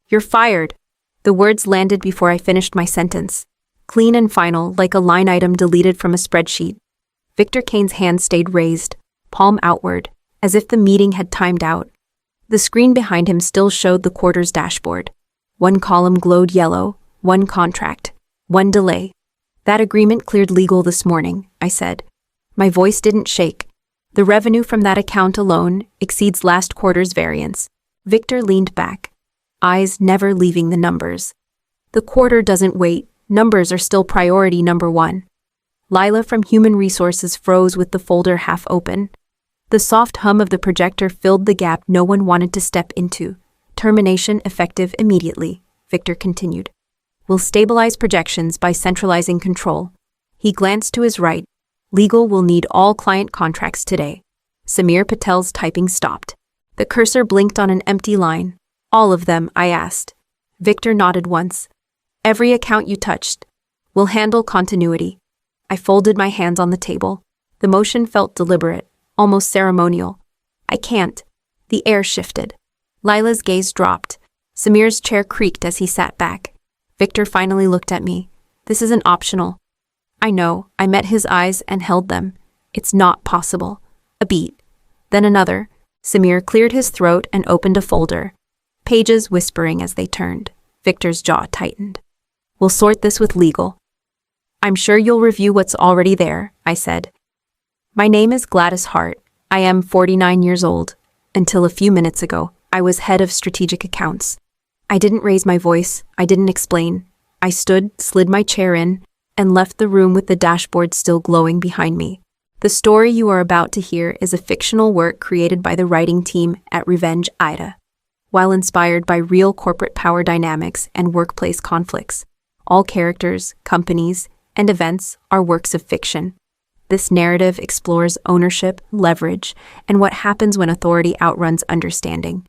"You're fired." The words landed before I finished my sentence. Clean and final, like a line item deleted from a spreadsheet. Victor Kane's hand stayed raised, palm outward, as if the meeting had timed out. The screen behind him still showed the quarter's dashboard. One column glowed yellow, one contract, one delay. "That agreement cleared legal this morning," I said. My voice didn't shake. "The revenue from that account alone exceeds last quarter's variance." Victor leaned back, eyes never leaving the numbers. "The quarter doesn't wait. Numbers are still priority number one." Lila from Human Resources froze with the folder half open. The soft hum of the projector filled the gap no one wanted to step into. "Termination effective immediately," Victor continued. "We'll stabilize projections by centralizing control." He glanced to his right. "Legal will need all client contracts today." Samir Patel's typing stopped. The cursor blinked on an empty line. "All of them?" I asked. Victor nodded once. "Every account you touched. We'll handle continuity." I folded my hands on the table. The motion felt deliberate, almost ceremonial. "I can't." The air shifted. Lila's gaze dropped. Samir's chair creaked as he sat back. Victor finally looked at me. "This isn't optional." "I know." I met his eyes and held them. "It's not possible." A beat. Then another. Samir cleared his throat and opened a folder. Pages whispering as they turned. Victor's jaw tightened. "We'll sort this with legal." "I'm sure you'll review what's already there," I said. "My name is Gladys Hart. I am 49 years old. Until a few minutes ago, I was head of strategic accounts." I didn't raise my voice. I didn't explain. I stood, slid my chair in, and left the room with the dashboard still glowing behind me. The story you are about to hear is a fictional work created by the writing team at RevengeAITA. While inspired by real corporate power dynamics and workplace conflicts, all characters, companies, and events are works of fiction. This narrative explores ownership, leverage, and what happens when authority outruns understanding.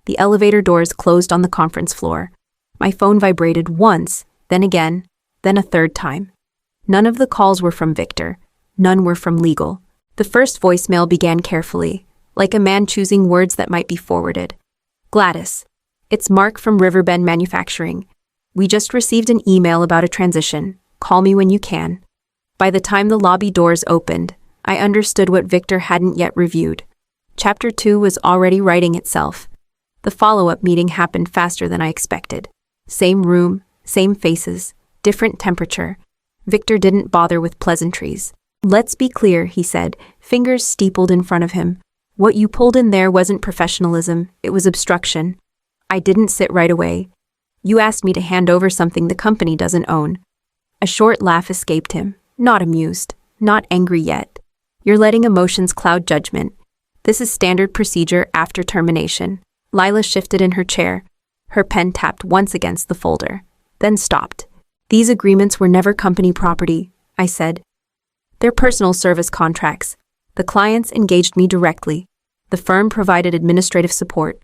The elevator doors closed on the conference floor. My phone vibrated once, then again, then a third time. None of the calls were from Victor. None were from legal. The first voicemail began carefully, like a man choosing words that might be forwarded. "Gladys, it's Mark from Riverbend Manufacturing. We just received an email about a transition. Call me when you can." By the time the lobby doors opened, I understood what Victor hadn't yet reviewed. Chapter 2 was already writing itself. The follow-up meeting happened faster than I expected. Same room, same faces, different temperature. Victor didn't bother with pleasantries. "Let's be clear," he said, fingers steepled in front of him. "What you pulled in there wasn't professionalism, it was obstruction." I didn't sit right away. "You asked me to hand over something the company doesn't own." A short laugh escaped him, not amused, not angry yet. "You're letting emotions cloud judgment. This is standard procedure after termination." Lila shifted in her chair. Her pen tapped once against the folder, then stopped. "These agreements were never company property," I said. "They're personal service contracts. The clients engaged me directly. The firm provided administrative support."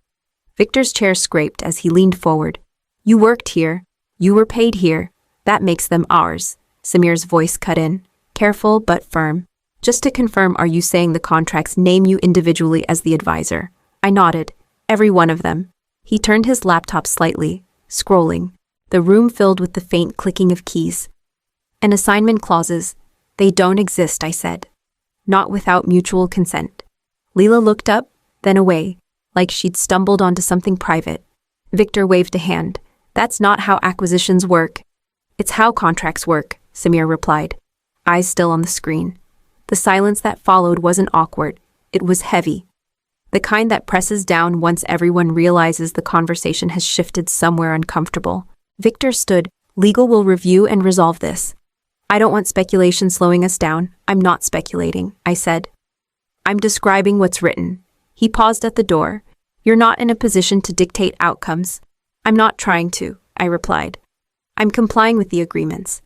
Victor's chair scraped as he leaned forward. "You worked here. You were paid here. That makes them ours." Samir's voice cut in, careful but firm. "Just to confirm, are you saying the contracts name you individually as the advisor?" I nodded. "Every one of them." He turned his laptop slightly, scrolling. The room filled with the faint clicking of keys. "And assignment clauses. They don't exist," I said. "Not without mutual consent." Leela looked up, then away, like she'd stumbled onto something private. Victor waved a hand. "That's not how acquisitions work." "It's how contracts work," Samir replied, eyes still on the screen. The silence that followed wasn't awkward. It was heavy. The kind that presses down once everyone realizes the conversation has shifted somewhere uncomfortable. Victor stood. "Legal will review and resolve this." "I don't want speculation slowing us down." "I'm not speculating," I said. "I'm describing what's written." He paused at the door. "You're not in a position to dictate outcomes." "I'm not trying to," I replied. "I'm complying with the agreements."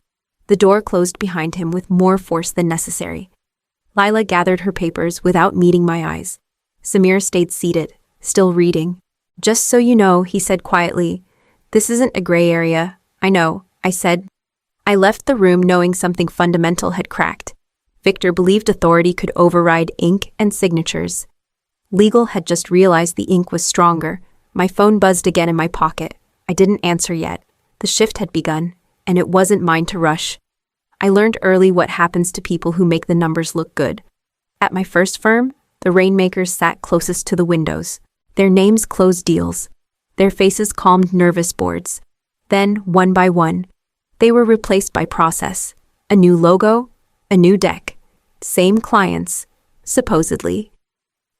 The door closed behind him with more force than necessary. Lila gathered her papers without meeting my eyes. Samir stayed seated, still reading. "Just so you know," he said quietly, "this isn't a gray area." "I know," I said. I left the room knowing something fundamental had cracked. Victor believed authority could override ink and signatures. Legal had just realized the ink was stronger. My phone buzzed again in my pocket. I didn't answer yet. The shift had begun, and it wasn't mine to rush. I learned early what happens to people who make the numbers look good. At my first firm, the rainmakers sat closest to the windows. Their names closed deals. Their faces calmed nervous boards. Then, one by one, they were replaced by process. A new logo, a new deck. Same clients, supposedly.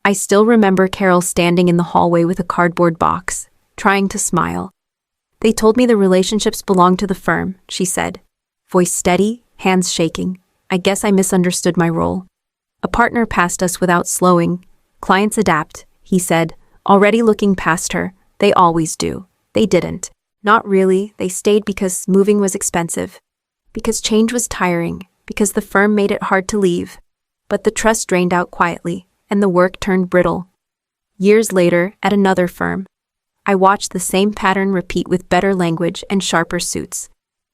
I still remember Carol standing in the hallway with a cardboard box, trying to smile. They told me the relationships belonged to the firm, she said. Voice steady, hands shaking. I guess I misunderstood my role. A partner passed us without slowing. Clients adapt, he said, already looking past her. They always do. They didn't. Not really. They stayed because moving was expensive. Because change was tiring. Because the firm made it hard to leave. But the trust drained out quietly, and the work turned brittle. Years later, at another firm, I watched the same pattern repeat with better language and sharper suits.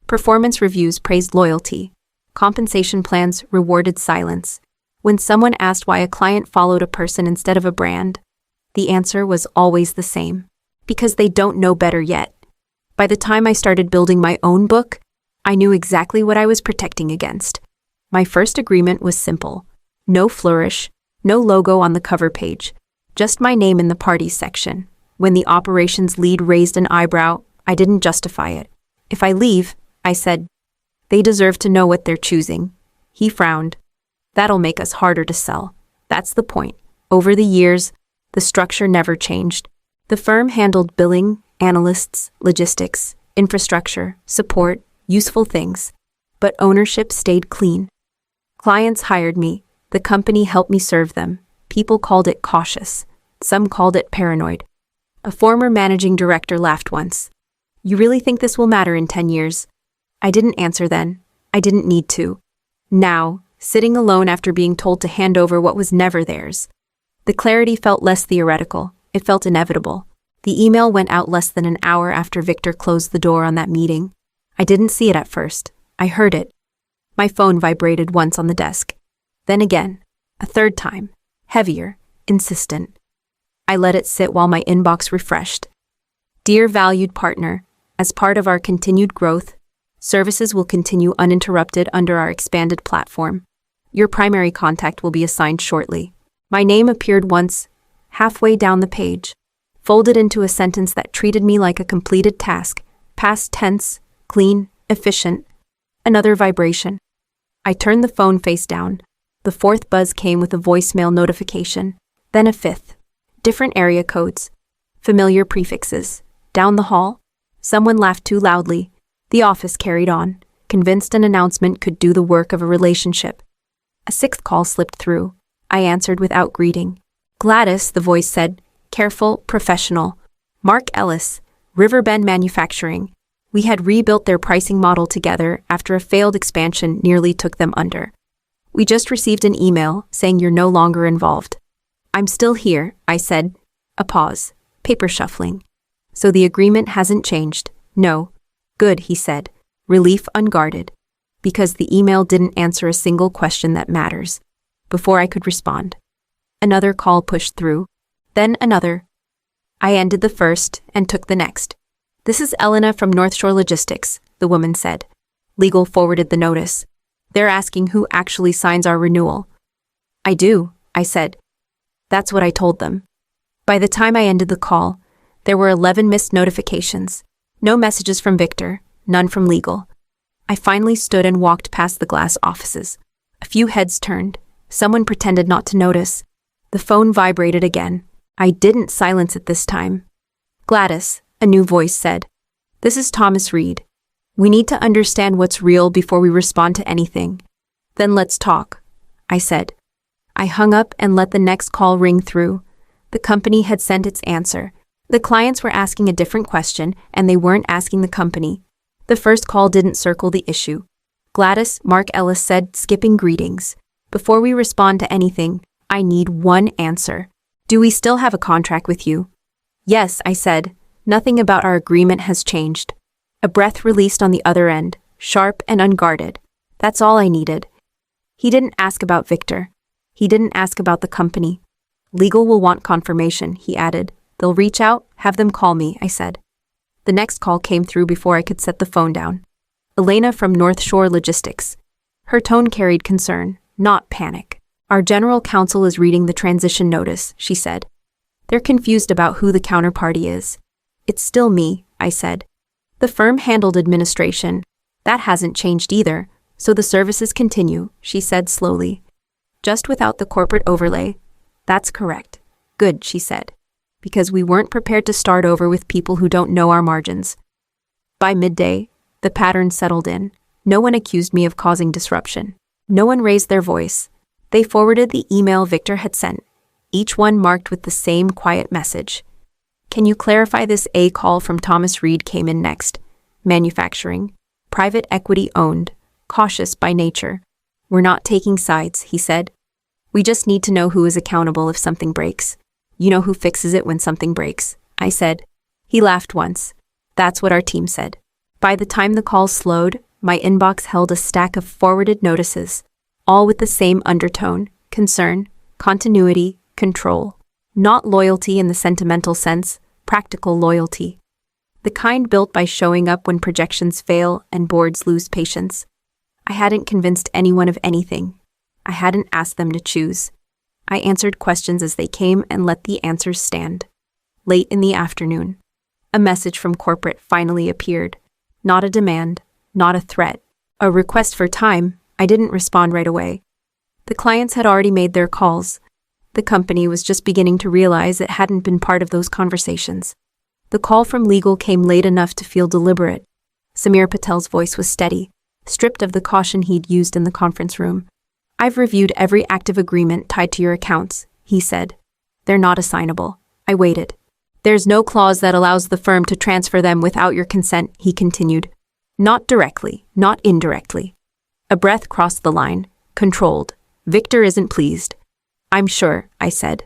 Performance reviews praised loyalty. Compensation plans rewarded silence. When someone asked why a client followed a person instead of a brand, the answer was always the same. Because they don't know better yet. By the time I started building my own book, I knew exactly what I was protecting against. My first agreement was simple. No flourish, no logo on the cover page, just my name in the parties section. When the operations lead raised an eyebrow, I didn't justify it. If I leave, I said, they deserve to know what they're choosing. He frowned. That'll make us harder to sell. That's the point. Over the years, the structure never changed. The firm handled billing, analysts, logistics, infrastructure, support, useful things. But ownership stayed clean. Clients hired me. The company helped me serve them. People called it cautious. Some called it paranoid. A former managing director laughed once. You really think this will matter in 10 years? I didn't answer then. I didn't need to. Now, sitting alone after being told to hand over what was never theirs, the clarity felt less theoretical. It felt inevitable. The email went out less than an hour after Victor closed the door on that meeting. I didn't see it at first. I heard it. My phone vibrated once on the desk. Then again. A third time. Heavier. Insistent. I let it sit while my inbox refreshed. Dear valued partner, as part of our continued growth, services will continue uninterrupted under our expanded platform. Your primary contact will be assigned shortly. My name appeared once, halfway down the page, folded into a sentence that treated me like a completed task, past tense, clean, efficient. Another vibration. I turned the phone face down. The fourth buzz came with a voicemail notification, then a fifth. Different area codes. Familiar prefixes. Down the hall. Someone laughed too loudly. The office carried on, convinced an announcement could do the work of a relationship. A sixth call slipped through. I answered without greeting. Gladys, the voice said. Careful, professional. Mark Ellis, Riverbend Manufacturing. We had rebuilt their pricing model together after a failed expansion nearly took them under. We just received an email saying you're no longer involved. I'm still here, I said. A pause. Paper shuffling. So the agreement hasn't changed. No. Good, he said. Relief unguarded. Because the email didn't answer a single question that matters. Before I could respond. Another call pushed through. Then another. I ended the first and took the next. This is Elena from North Shore Logistics, the woman said. Legal forwarded the notice. They're asking who actually signs our renewal. I do, I said. That's what I told them. By the time I ended the call, there were 11 missed notifications. No messages from Victor, none from legal. I finally stood and walked past the glass offices. A few heads turned. Someone pretended not to notice. The phone vibrated again. I didn't silence it this time. Gladys, a new voice said. This is Thomas Reed. We need to understand what's real before we respond to anything. Then let's talk, I said. I hung up and let the next call ring through. The company had sent its answer. The clients were asking a different question, and they weren't asking the company. The first call didn't circle the issue. Gladys, Mark Ellis said, skipping greetings. Before we respond to anything, I need one answer. Do we still have a contract with you? Yes, I said. Nothing about our agreement has changed. A breath released on the other end, sharp and unguarded. That's all I needed. He didn't ask about Victor. He didn't ask about the company. Legal will want confirmation, he added. They'll reach out, have them call me, I said. The next call came through before I could set the phone down. Elena from North Shore Logistics. Her tone carried concern, not panic. Our general counsel is reading the transition notice, she said. They're confused about who the counterparty is. It's still me, I said. The firm handled administration. That hasn't changed either, so the services continue, she said slowly. Just without the corporate overlay. That's correct. Good, she said. Because we weren't prepared to start over with people who don't know our margins. By midday, the pattern settled in. No one accused me of causing disruption. No one raised their voice. They forwarded the email Victor had sent, each one marked with the same quiet message. Can you clarify this? A call from Thomas Reed came in next. Manufacturing. Private equity owned. Cautious by nature. We're not taking sides, he said. We just need to know who is accountable if something breaks. You know who fixes it when something breaks, I said. He laughed once. That's what our team said. By the time the call slowed, my inbox held a stack of forwarded notices, all with the same undertone, concern, continuity, control. Not loyalty in the sentimental sense, practical loyalty. The kind built by showing up when projections fail and boards lose patience. I hadn't convinced anyone of anything. I hadn't asked them to choose. I answered questions as they came and let the answers stand. Late in the afternoon, a message from corporate finally appeared. Not a demand, not a threat. A request for time. I didn't respond right away. The clients had already made their calls. The company was just beginning to realize it hadn't been part of those conversations. The call from legal came late enough to feel deliberate. Samir Patel's voice was steady, stripped of the caution he'd used in the conference room. I've reviewed every active agreement tied to your accounts, he said. They're not assignable. I waited. There's no clause that allows the firm to transfer them without your consent, he continued. Not directly, not indirectly. A breath crossed the line, controlled. Victor isn't pleased. I'm sure, I said.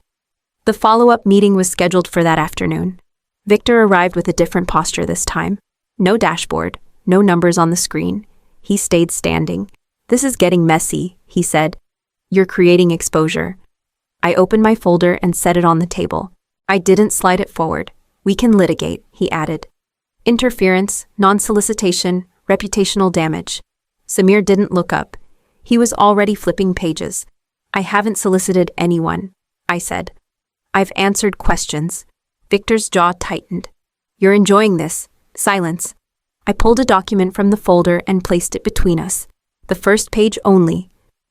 The follow-up meeting was scheduled for that afternoon. Victor arrived with a different posture this time. No dashboard, no numbers on the screen. He stayed standing. This is getting messy, he said. You're creating exposure. I opened my folder and set it on the table. I didn't slide it forward. We can litigate, he added. Interference, non-solicitation, reputational damage. Samir didn't look up. He was already flipping pages. I haven't solicited anyone, I said. I've answered questions. Victor's jaw tightened. You're enjoying this. Silence. I pulled a document from the folder and placed it between us. The first page only.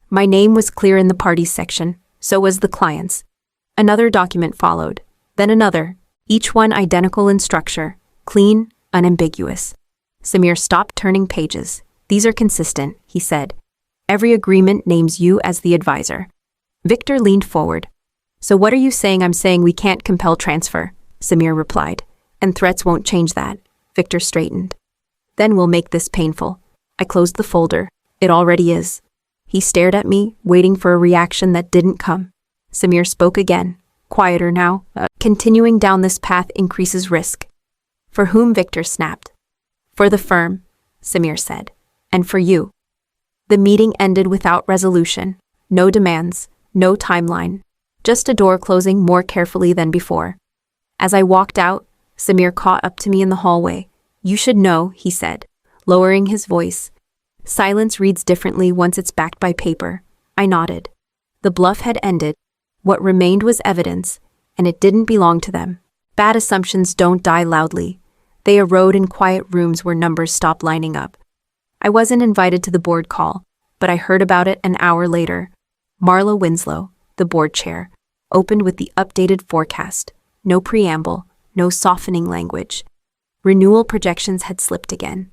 My name was clear in the parties section, so was the client's. Another document followed, then another, each one identical in structure, clean, unambiguous. Samir stopped turning pages. These are consistent, he said. Every agreement names you as the advisor. Victor leaned forward. So what are you saying? I'm saying we can't compel transfer, Samir replied. And threats won't change that. Victor straightened. Then we'll make this painful. I closed the folder. It already is. He stared at me, waiting for a reaction that didn't come. Samir spoke again, quieter now. Continuing down this path increases risk. For whom? Victor snapped. For the firm, Samir said. And for you. The meeting ended without resolution. No demands, no timeline. Just a door closing more carefully than before. As I walked out, Samir caught up to me in the hallway. You should know, he said, lowering his voice. Silence reads differently once it's backed by paper. I nodded. The bluff had ended. What remained was evidence, and it didn't belong to them. Bad assumptions don't die loudly. They erode in quiet rooms where numbers stop lining up. I wasn't invited to the board call, but I heard about it an hour later. Marla Winslow, the board chair, opened with the updated forecast. No preamble, no softening language. Renewal projections had slipped again.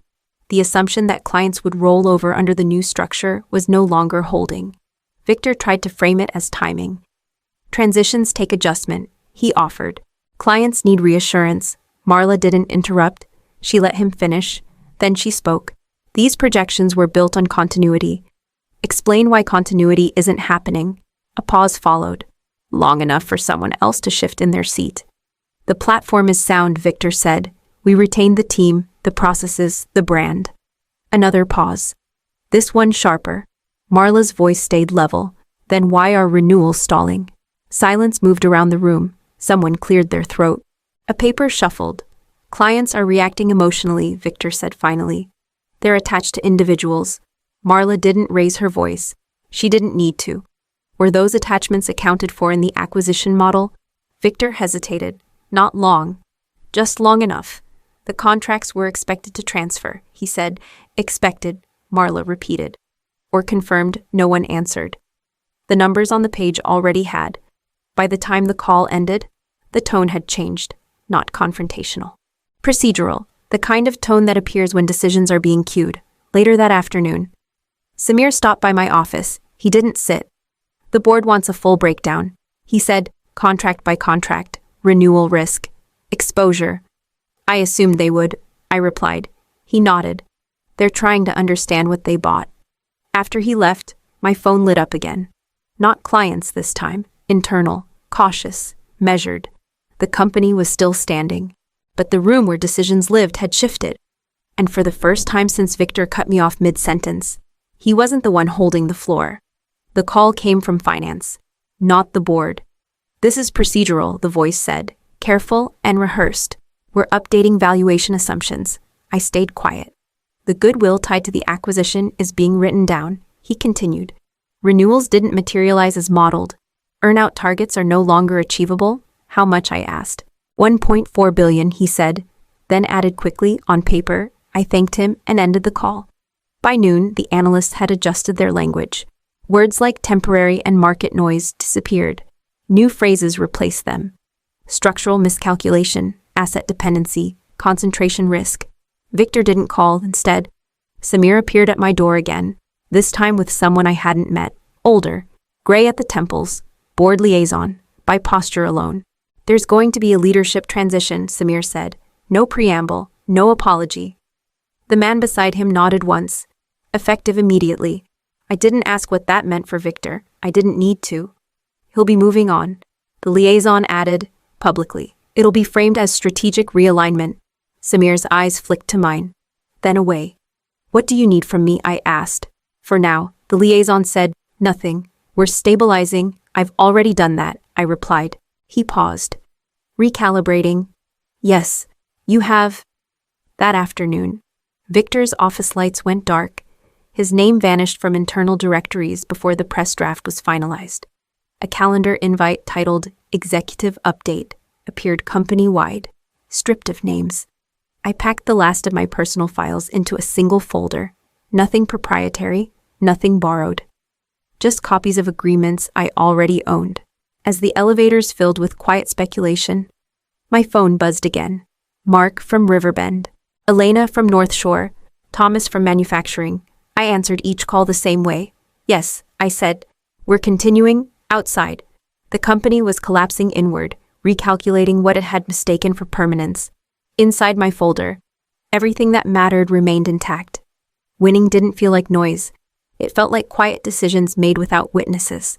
The assumption that clients would roll over under the new structure was no longer holding. Victor tried to frame it as timing. Transitions take adjustment, he offered. Clients need reassurance. Marla didn't interrupt. She let him finish. Then she spoke. These projections were built on continuity. Explain why continuity isn't happening. A pause followed, long enough for someone else to shift in their seat. The platform is sound, Victor said. We retained the team, the processes, the brand. Another pause. This one sharper. Marla's voice stayed level. Then why are renewals stalling? Silence moved around the room. Someone cleared their throat. A paper shuffled. Clients are reacting emotionally, Victor said finally. They're attached to individuals. Marla didn't raise her voice. She didn't need to. Were those attachments accounted for in the acquisition model? Victor hesitated. Not long. Just long enough. The contracts were expected to transfer, he said. Expected, Marla repeated. Or confirmed, no one answered. The numbers on the page already had. By the time the call ended, the tone had changed, not confrontational. Procedural, the kind of tone that appears when decisions are being queued. Later that afternoon, Samir stopped by my office. He didn't sit. The board wants a full breakdown. He said, contract by contract, renewal risk, exposure. I assumed they would, I replied. He nodded. They're trying to understand what they bought. After he left, my phone lit up again. Not clients this time, internal, cautious, measured. The company was still standing, but the room where decisions lived had shifted. And for the first time since Victor cut me off mid-sentence, he wasn't the one holding the floor. The call came from finance, not the board. This is procedural, the voice said, careful and rehearsed. We're updating valuation assumptions. I stayed quiet. The goodwill tied to the acquisition is being written down, he continued. Renewals didn't materialize as modeled. Earnout targets are no longer achievable. How much, I asked. 1.4 billion, he said, then added quickly, on paper. I thanked him and ended the call. By noon, the analysts had adjusted their language. Words like temporary and market noise disappeared. New phrases replaced them. Structural miscalculation, asset dependency, concentration risk. Victor didn't call, instead. Samir appeared at my door again, this time with someone I hadn't met, older, gray at the temples, board liaison, by posture alone. There's going to be a leadership transition, Samir said. No preamble, no apology. The man beside him nodded once, effective immediately. I didn't ask what that meant for Victor. I didn't need to. He'll be moving on. The liaison added, publicly. It'll be framed as strategic realignment. Samir's eyes flicked to mine, then away. What do you need from me? I asked. For now, the liaison said, nothing. We're stabilizing. I've already done that, I replied. He paused. Recalibrating. Yes, you have. That afternoon, Victor's office lights went dark. His name vanished from internal directories before the press draft was finalized. A calendar invite titled Executive Update appeared company-wide, stripped of names. I packed the last of my personal files into a single folder. Nothing proprietary, nothing borrowed. Just copies of agreements I already owned. As the elevators filled with quiet speculation, my phone buzzed again. Mark from Riverbend, Elena from North Shore, Thomas from Manufacturing. I answered each call the same way. Yes, I said. We're continuing, outside. The company was collapsing inward, recalculating what it had mistaken for permanence. Inside my folder, everything that mattered remained intact. Winning didn't feel like noise. It felt like quiet decisions made without witnesses.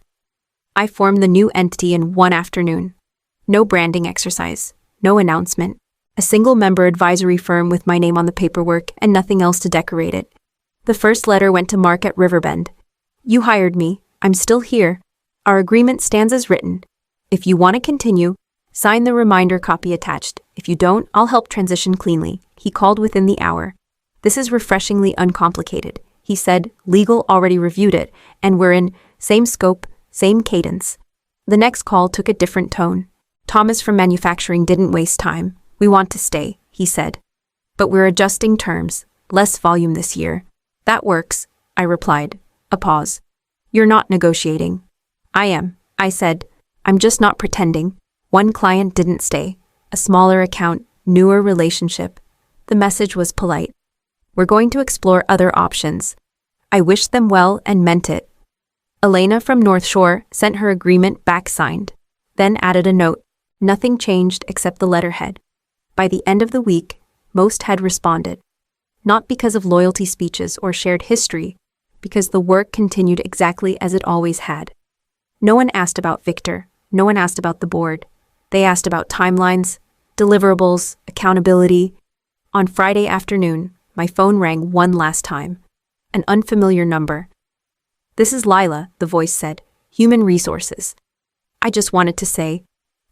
I formed the new entity in one afternoon. No branding exercise, no announcement. A single-member advisory firm with my name on the paperwork and nothing else to decorate it. The first letter went to Mark at Riverbend. You hired me. I'm still here. Our agreement stands as written. If you want to continue, sign the reminder copy attached. If you don't, I'll help transition cleanly. He called within the hour. This is refreshingly uncomplicated. He said, legal already reviewed it, and we're in same scope, same cadence. The next call took a different tone. Thomas from Manufacturing didn't waste time. We want to stay, he said. But we're adjusting terms. Less volume this year. That works, I replied. A pause. You're not negotiating. I am, I said. I'm just not pretending. One client didn't stay. A smaller account, newer relationship. The message was polite. We're going to explore other options. I wished them well and meant it. Elena from North Shore sent her agreement back signed, then added a note. Nothing changed except the letterhead. By the end of the week, most had responded. Not because of loyalty speeches or shared history, because the work continued exactly as it always had. No one asked about Victor. No one asked about the board. They asked about timelines, deliverables, accountability. On Friday afternoon, my phone rang one last time. An unfamiliar number. This is Lila, the voice said. Human Resources. I just wanted to say,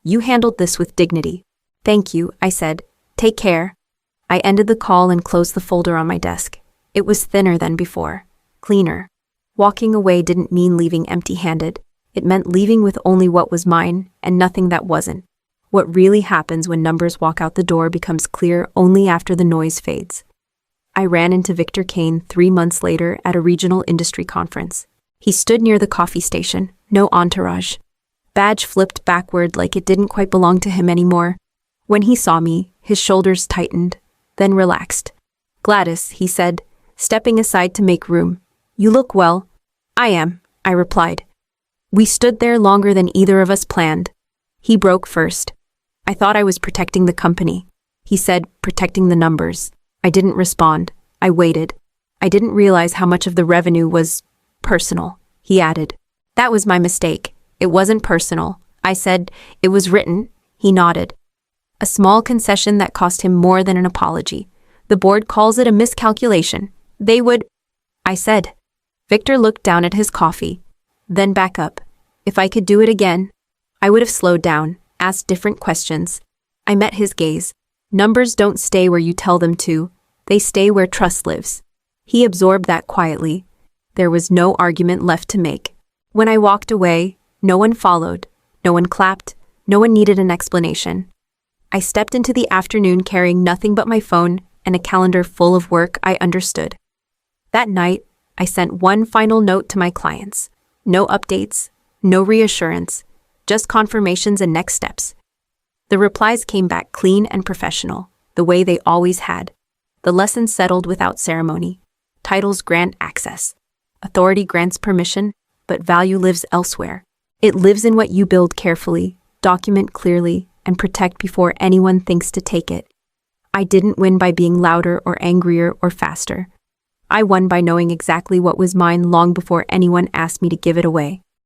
you handled this with dignity. Thank you, I said. Take care. I ended the call and closed the folder on my desk. It was thinner than before, cleaner. Walking away didn't mean leaving empty-handed. It meant leaving with only what was mine and nothing that wasn't. What really happens when numbers walk out the door becomes clear only after the noise fades. I ran into Victor Kane 3 months later at a regional industry conference. He stood near the coffee station, no entourage. Badge flipped backward like it didn't quite belong to him anymore. When he saw me, his shoulders tightened, then relaxed. "Gladys," he said, stepping aside to make room. "You look well." "I am," I replied. We stood there longer than either of us planned. He broke first. "I thought I was protecting the company." He said, "Protecting the numbers." I didn't respond. I waited. "I didn't realize how much of the revenue was personal," he added. "That was my mistake. It wasn't personal." I said, "It was written." He nodded. A small concession that cost him more than an apology. The board calls it a miscalculation. They would... I said. Victor looked down at his coffee, then back up. If I could do it again, I would have slowed down, asked different questions. I met his gaze. Numbers don't stay where you tell them to. They stay where trust lives. He absorbed that quietly. There was no argument left to make. When I walked away, no one followed. No one clapped. No one needed an explanation. I stepped into the afternoon carrying nothing but my phone and a calendar full of work I understood. That night, I sent one final note to my clients. No updates, no reassurance, just confirmations and next steps. The replies came back clean and professional, the way they always had. The lesson settled without ceremony. Titles grant access. Authority grants permission, but value lives elsewhere. It lives in what you build carefully, document clearly, and protect before anyone thinks to take it. I didn't win by being louder or angrier or faster. I won by knowing exactly what was mine long before anyone asked me to give it away.